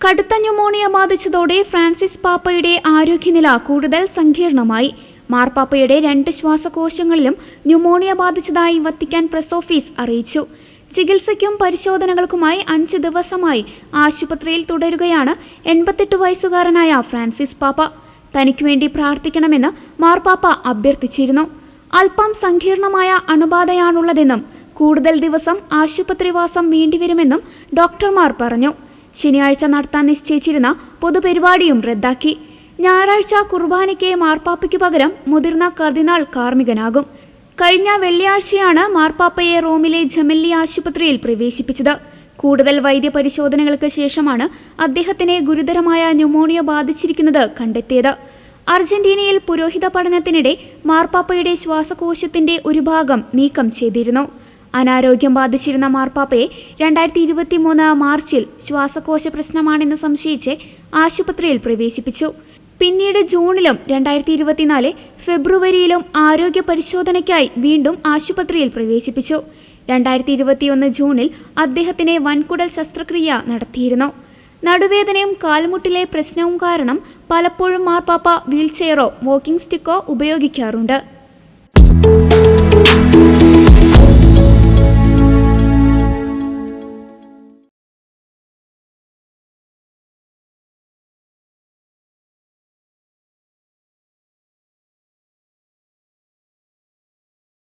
കടുത്ത pneumonia ബാധിച്ചതോടെ Francis പാപ്പയുടെ ആരോഗ്യനില കൂടുതൽ സങ്കീർണമായി. മാർപ്പാപ്പയുടെ 2 ശ്വാസകോശങ്ങളിലും ന്യൂമോണിയ ബാധിച്ചതായി വത്തിക്കാൻ പ്രസ് ഓഫീസ് അറിയിച്ചു. ചികിത്സയ്ക്കും പരിശോധനകൾക്കുമായി 5 ദിവസമായി ആശുപത്രിയിൽ തുടരുകയാണ് 88 വയസ്സുകാരനായ ഫ്രാൻസിസ് പാപ്പ. തനിക്കുവേണ്ടി പ്രാർത്ഥിക്കണമെന്ന് മാർപ്പാപ്പ അഭ്യർത്ഥിച്ചിരുന്നു. അല്പം സങ്കീർണമായ അണുബാധയാണുള്ളതെന്നും കൂടുതൽ ദിവസം ആശുപത്രിവാസം വേണ്ടിവരുമെന്നും ഡോക്ടർമാർ പറഞ്ഞു. ശനിയാഴ്ച നടത്താൻ നിശ്ചയിച്ചിരുന്ന പൊതുപരിപാടിയും റദ്ദാക്കി. ഞായറാഴ്ച കുർബാനയ്ക്ക് മാർപ്പാപ്പയ്ക്ക് പകരം മുതിർന്ന കർദിനാൾ കാർമ്മികനാകും. കഴിഞ്ഞ വെള്ളിയാഴ്ചയാണ് മാർപ്പാപ്പയെ റോമിലെ ജെമെല്ലി ആശുപത്രിയിൽ പ്രവേശിപ്പിച്ചത്. കൂടുതൽ വൈദ്യപരിശോധനകൾക്ക് ശേഷമാണ് അദ്ദേഹത്തിന് ഗുരുതരമായ ന്യൂമോണിയ ബാധിച്ചിരിക്കുന്നത് കണ്ടെത്തിയത്. അർജന്റീനയിൽ പുരോഹിത പഠനത്തിനിടെ മാർപ്പാപ്പയുടെ ശ്വാസകോശത്തിന്റെ ഒരു ഭാഗം നീക്കം ചെയ്തിരുന്നു. അനാരോഗ്യം ബാധിച്ചിരുന്ന മാർപ്പാപ്പയെ 2023 മാർച്ചിൽ ശ്വാസകോശ പ്രശ്നമാണെന്ന് സംശയിച്ച് ആശുപത്രിയിൽ പ്രവേശിപ്പിച്ചു. പിന്നീട് ജൂണിലും 2024 ഫെബ്രുവരിയിലും ആരോഗ്യ പരിശോധനയ്ക്കായി വീണ്ടും ആശുപത്രിയിൽ പ്രവേശിപ്പിച്ചു. 2021 ജൂണിൽ അദ്ദേഹത്തിന് വൻകുടൽ ശസ്ത്രക്രിയ നടത്തിയിരുന്നു. നടുവേദനയും കാൽമുട്ടിലെ പ്രശ്നവും കാരണം പലപ്പോഴും മാർപ്പാപ്പ വീൽചെയറോ വാക്കിംഗ് സ്റ്റിക്കോ ഉപയോഗിക്കാറുണ്ട്.